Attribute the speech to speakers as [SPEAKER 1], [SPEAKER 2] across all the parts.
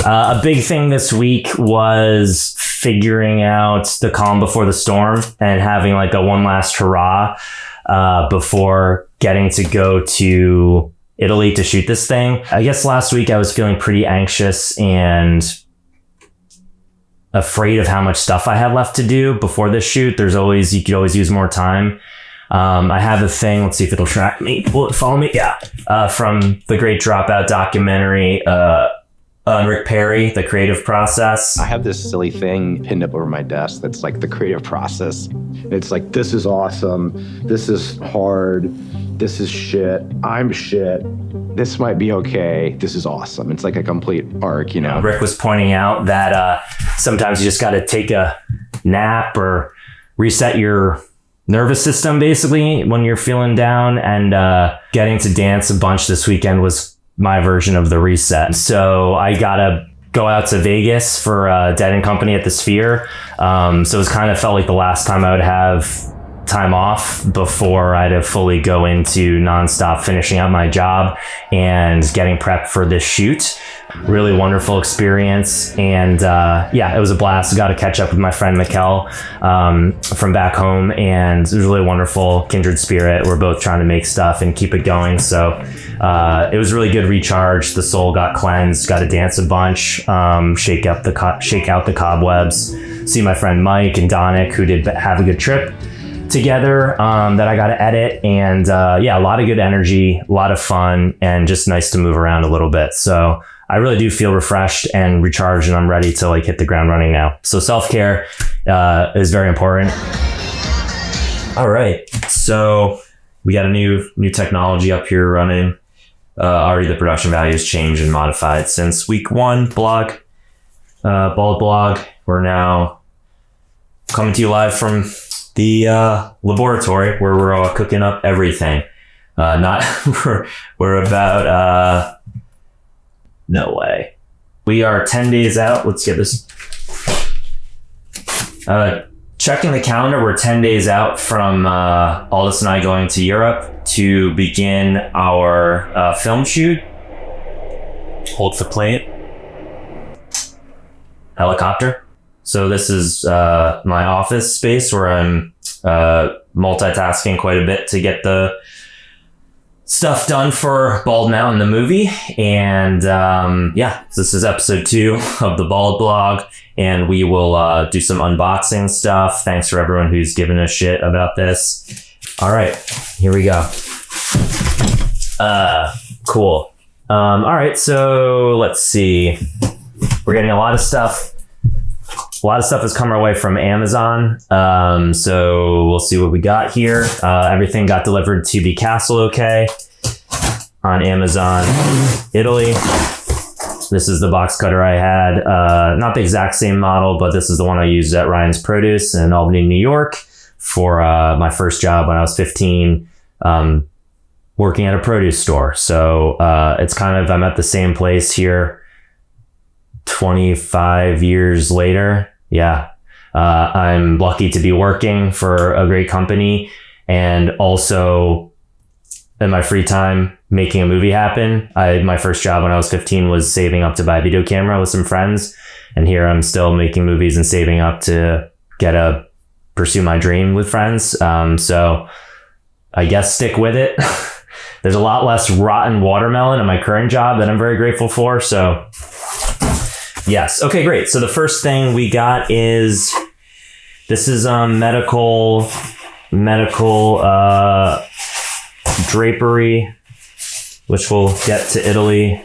[SPEAKER 1] A big thing this week was figuring out the calm before the storm and having like a one last hurrah before getting to go to Italy to shoot this thing. I guess last week I was feeling pretty anxious and afraid of how much stuff I had left to do before this shoot. You could always use more time. I have a thing, let's see if it'll track me. Will it follow me? Yeah. From the Great Dropout documentary, on Rick Perry, The Creative Process.
[SPEAKER 2] I have this silly thing pinned up over my desk that's like the creative process. It's like, this is awesome. This is hard. This is shit. I'm shit. This might be okay. This is awesome. It's like a complete arc, you know?
[SPEAKER 1] Rick was pointing out that sometimes you just got to take a nap or reset your nervous system, basically, when you're feeling down. And getting to dance a bunch this weekend was my version of the reset. So I gotta go out to Vegas for Dead & Company at the Sphere. So it was kind of felt like the last time I would have time off before I'd have fully go into nonstop finishing out my job and getting prepped for this shoot. Really wonderful experience. And yeah, it was a blast. Got to catch up with my friend Mikkel from back home, and it was really wonderful. Kindred spirit. We're both trying to make stuff and keep it going. So it was really good recharge. The soul got cleansed. Got to dance a bunch, shake out the cobwebs. See my friend Mike and Donick, who did have a good trip together that I got to edit. And yeah, a lot of good energy, a lot of fun, and just nice to move around a little bit. So I really do feel refreshed and recharged, and I'm ready to like hit the ground running now. So self-care is very important. All right, so we got a new technology up here running. Already the production value has changed and modified since week 1 blog, Bald Blog. We're now coming to you live from the laboratory where we're cooking up everything. We're about no way. We are 10 days out. Let's get this. Checking the calendar, we're 10 days out from Aldous and I going to Europe to begin our film shoot. Hold for plate. Helicopter. So this is my office space where I'm multitasking quite a bit to get the stuff done for Bald Mountain, the movie. And yeah, this is episode 2 of the Bald Blog, and we will do some unboxing stuff. Thanks for everyone who's given a shit about this. All right, here we go. Cool. All right, so let's see. We're getting a lot of stuff. A lot of stuff has come our way from Amazon. So we'll see what we got here. Everything got delivered to the castle okay on Amazon, Italy. This is the box cutter I had. Not the exact same model, but this is the one I used at Ryan's Produce in Albany, New York for my first job when I was 15, working at a produce store. So it's kind of, I'm at the same place here 25 years later. Yeah. I'm lucky to be working for a great company, and also in my free time making a movie happen. My first job when I was 15 was saving up to buy a video camera with some friends, and here I'm still making movies and saving up to pursue my dream with friends. So I guess stick with it. There's a lot less rotten watermelon in my current job that I'm very grateful for. So yes. Okay, great. So the first thing we got is, this is medical drapery, which we'll get to Italy.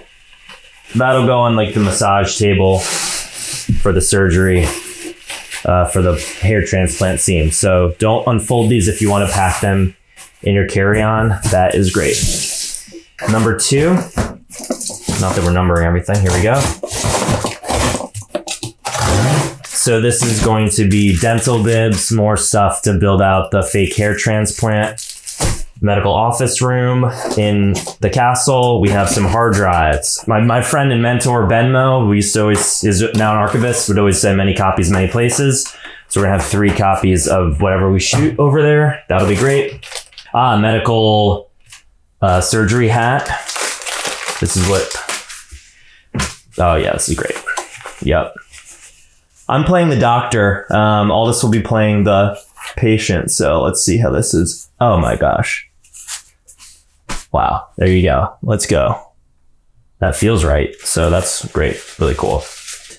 [SPEAKER 1] That'll go on like the massage table for the surgery, for the hair transplant seam. So don't unfold these if you want to pack them in your carry-on. That is great. Number 2, not that we're numbering everything. Here we go. So this is going to be dental bibs, more stuff to build out the fake hair transplant medical office room in the castle. We have some hard drives. My friend and mentor, Benmo, who used to always, is now an archivist, would always say many copies, many places. So we're gonna have 3 copies of whatever we shoot over there. That'll be great. Medical surgery hat. This is what, oh yeah, this is great. Yep. I'm playing the doctor. Aldous will be playing the patient. So let's see how this is. Oh my gosh. Wow. There you go. Let's go. That feels right. So that's great. Really cool.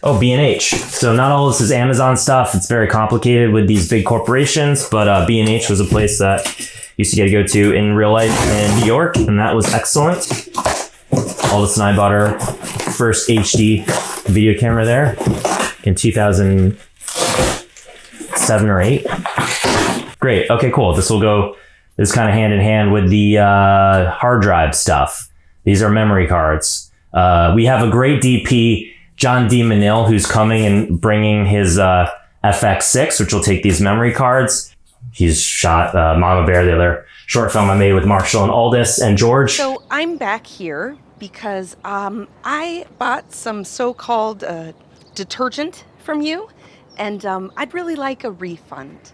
[SPEAKER 1] Oh, B&H. So not all this is Amazon stuff. It's very complicated with these big corporations, but B&H was a place that used to get to go to in real life in New York, and that was excellent. Aldous and I bought our first HD video camera there in 2007 or 8. Great. Okay, cool. This is kind of hand in hand with the hard drive stuff. These are memory cards. We have a great DP, John D. Manil, who's coming and bringing his FX6, which will take these memory cards. He's shot Mama Bear, the other short film I made with Marshall and Aldous and George.
[SPEAKER 3] So I'm back here because I bought some so-called detergent from you, and I'd really like a refund.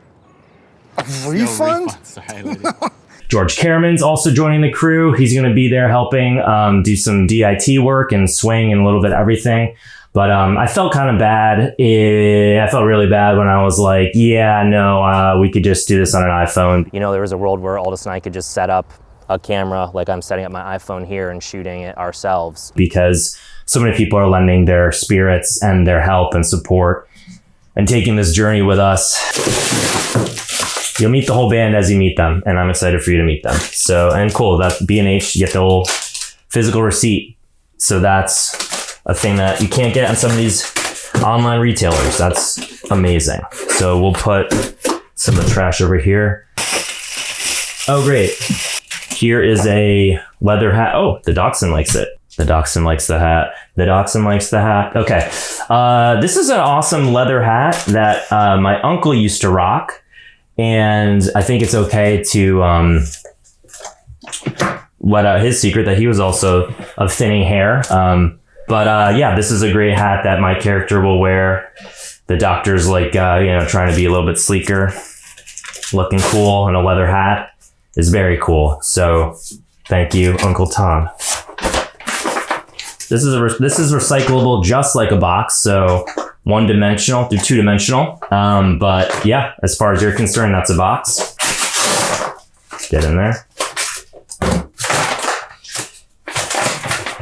[SPEAKER 4] A refund?
[SPEAKER 5] No refund. Sorry, lady.
[SPEAKER 1] George Kerman's also joining the crew. He's going to be there helping do some DIT work and swing and a little bit of everything. But I felt kind of bad. I felt really bad when I was like, yeah, no, we could just do this on an iPhone. You know, there was a world where Aldous and I could just set up a camera like I'm setting up my iPhone here and shooting it ourselves. Because so many people are lending their spirits and their help and support and taking this journey with us. You'll meet the whole band as you meet them, and I'm excited for you to meet them. So, and cool, that B&H, you get the whole physical receipt. So that's a thing that you can't get on some of these online retailers. That's amazing. So we'll put some of the trash over here. Oh, great. Here is a leather hat. Oh, the dachshund likes it. The dachshund likes the hat. The dachshund likes the hat. Okay. This is an awesome leather hat that my uncle used to rock. And I think it's okay to let out his secret that he was also of thinning hair. But yeah, this is a great hat that my character will wear. The doctor's like, trying to be a little bit sleeker, looking cool, and a leather hat is very cool. So thank you, Uncle Tom. This is recyclable just like a box. So one-dimensional through two-dimensional. But yeah, as far as you're concerned, that's a box. Get in there.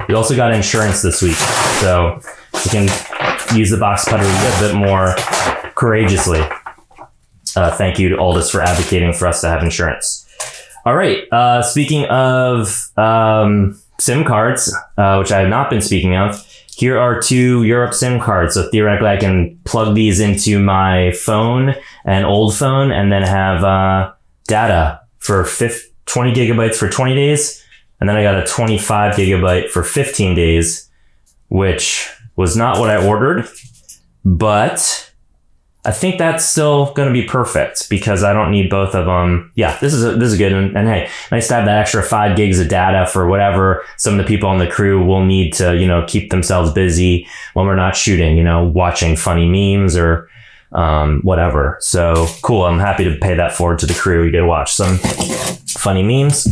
[SPEAKER 1] We also got insurance this week, so we can use the box cutter a bit more courageously. Thank you to Aldous for advocating for us to have insurance. All right, speaking of SIM cards, which I have not been speaking of, here are 2 Europe SIM cards. So theoretically, I can plug these into my phone and old phone and then have data for 20 gigabytes for 20 days. And then I got a 25 gigabyte for 15 days, which was not what I ordered. But I think that's still going to be perfect because I don't need both of them. Yeah, this is good. And hey, nice to have that extra 5 gigs of data for whatever some of the people on the crew will need to, keep themselves busy when we're not shooting, watching funny memes or whatever. So cool. I'm happy to pay that forward to the crew. You get to watch some funny memes.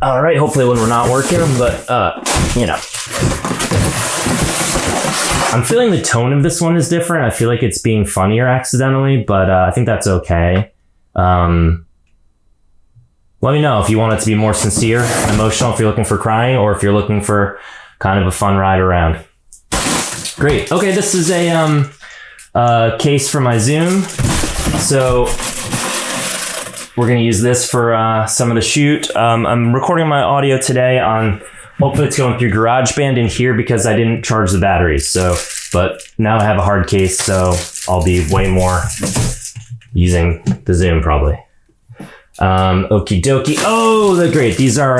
[SPEAKER 1] All right. Hopefully when we're not working, but I'm feeling the tone of this one is different. I feel like it's being funnier accidentally, but I think that's okay. Let me know if you want it to be more sincere and emotional, if you're looking for crying, or if you're looking for kind of a fun ride around. Great. Okay, this is a case for my Zoom. So we're going to use this for some of the shoot. I'm recording my audio today on... Hopefully it's going through GarageBand in here because I didn't charge the batteries. So, but now I have a hard case, so I'll be way more using the Zoom probably. Okie dokie. Oh, they're great. These are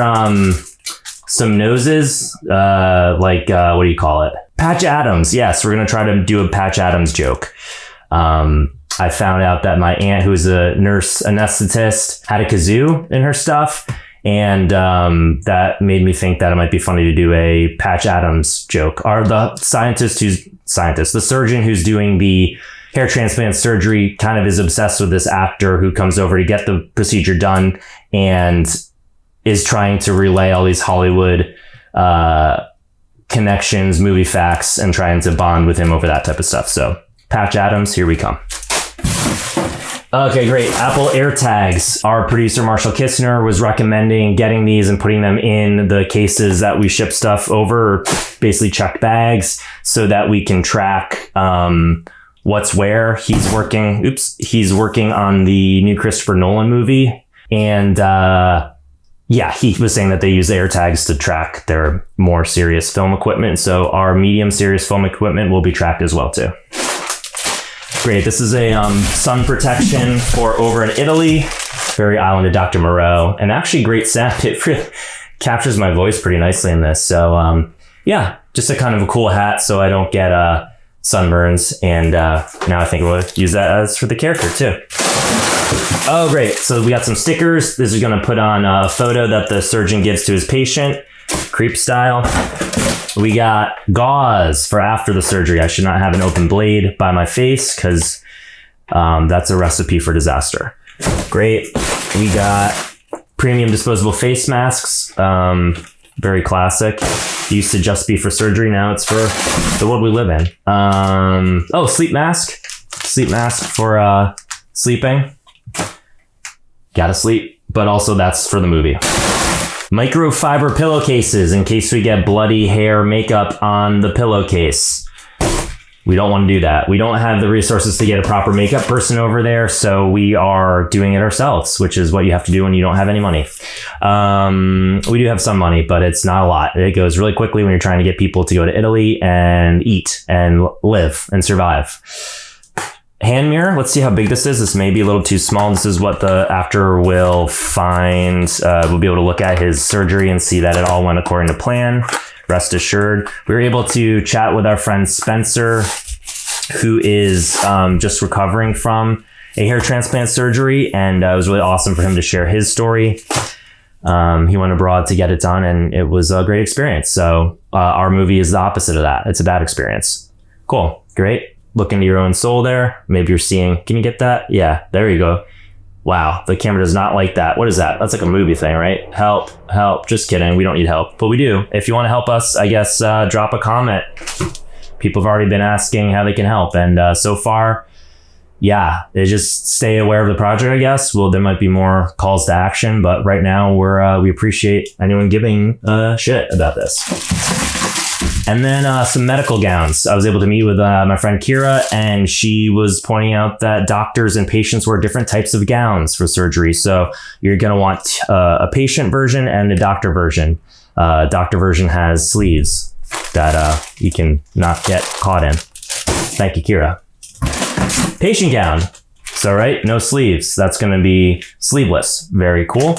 [SPEAKER 1] some noses, what do you call it? Patch Adams. Yes, we're going to try to do a Patch Adams joke. I found out that my aunt, who's a nurse anesthetist, had a kazoo in her stuff. And that made me think that it might be funny to do a Patch Adams joke. Or the the surgeon who's doing the hair transplant surgery kind of is obsessed with this actor who comes over to get the procedure done and is trying to relay all these Hollywood connections, movie facts, and trying to bond with him over that type of stuff. So Patch Adams, here we come. Okay, great. Apple AirTags. Our producer, Marshall Kistner, was recommending getting these and putting them in the cases that we ship stuff over, basically checked bags, so that we can track what's where. He's working on the new Christopher Nolan movie. And yeah, he was saying that they use AirTags to track their more serious film equipment. So our medium serious film equipment will be tracked as well too. Great. This is a sun protection for over in Italy. Very island of Dr. Moreau. And actually great sound. It really captures my voice pretty nicely in this. So yeah, just a kind of a cool hat so I don't get sunburns. And now I think we'll use that as for the character too. Oh, great. So we got some stickers. This is going to put on a photo that the surgeon gives to his patient, creep style. We got gauze for after the surgery. I should not have an open blade by my face because that's a recipe for disaster. Great. We got premium disposable face masks. Very classic. Used to just be for surgery. Now it's for the world we live in. Oh, sleep mask. Sleep mask for sleeping. Gotta sleep. But also that's for the movie. Microfiber pillowcases in case we get bloody hair makeup on the pillowcase. We don't want to do that. We don't have the resources to get a proper makeup person over there, so we are doing it ourselves, which is what you have to do when you don't have any money. We do have some money, but it's not a lot. It goes really quickly when you're trying to get people to go to Italy and eat and live and survive. Hand mirror. Let's see how big this is. This may be a little too small. This is what the actor will find. We'll be able to look at his surgery and see that it all went according to plan. Rest assured. We were able to chat with our friend Spencer, who is just recovering from a hair transplant surgery. And it was really awesome for him to share his story. He went abroad to get it done and it was a great experience. So our movie is the opposite of that. It's a bad experience. Cool. Great. Look into your own soul there. Maybe you're seeing, can you get that? Yeah, there you go. Wow, the camera does not like that. What is that? That's like a movie thing, right? Help, help. Just kidding. We don't need help, but we do. If you want to help us, I guess, drop a comment. People have already been asking how they can help. And so far, yeah, they just stay aware of the project, I guess. Well, there might be more calls to action, but right now we appreciate anyone giving a shit about this. And then some medical gowns. I was able to meet with my friend Kira, and she was pointing out that doctors and patients wear different types of gowns for surgery. So you're going to want a patient version and a doctor version. Doctor version has sleeves that you can not get caught in. Thank you, Kira. Patient gown. So, right, no sleeves. That's going to be sleeveless. Very cool.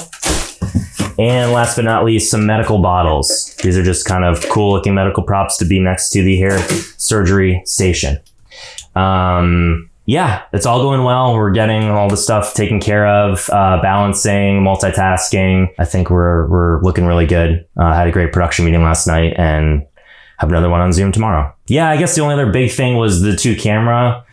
[SPEAKER 1] And last but not least, some medical bottles. These are just kind of cool looking medical props to be next to the hair surgery station. Yeah, it's all going well. We're getting all the stuff taken care of, balancing, multitasking. I think we're looking really good. Had a great production meeting last night and have another one on Zoom tomorrow. Yeah, I guess the only other big thing was the 2-camera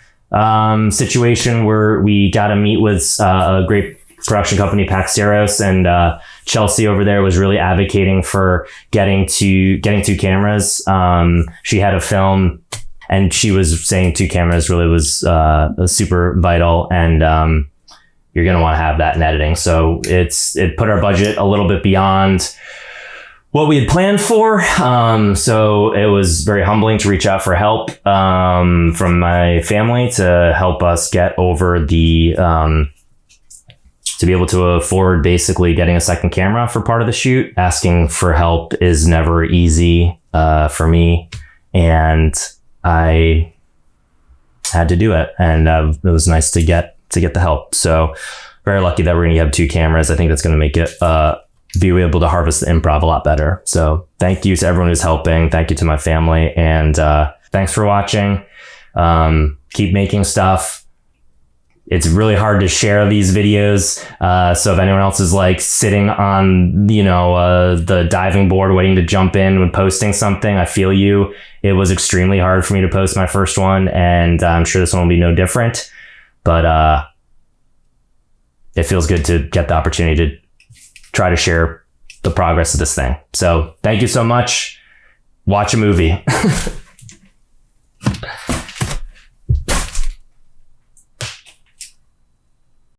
[SPEAKER 1] situation where we got to meet with a great production company, Paxeros, and Chelsea over there was really advocating for getting 2 cameras. She had a film and she was saying 2 cameras really was super vital, and you're going to want to have that in editing. So it put our budget a little bit beyond what we had planned for. So it was very humbling to reach out for help from my family to help us get over to be able to afford basically getting a second camera for part of the shoot. Asking for help is never easy for me, and I had to do it, and it was nice to get the help. So very lucky that we're going to have 2 cameras. I think that's going to make it be able to harvest the improv a lot better. So thank you to everyone who's helping. Thank you to my family, and thanks for watching. Keep making stuff. It's really hard to share these videos. So if anyone else is like sitting on, the diving board waiting to jump in when posting something, I feel you. It was extremely hard for me to post my first one, and I'm sure this one will be no different. But it feels good to get the opportunity to try to share the progress of this thing. So thank you so much. watch a movie.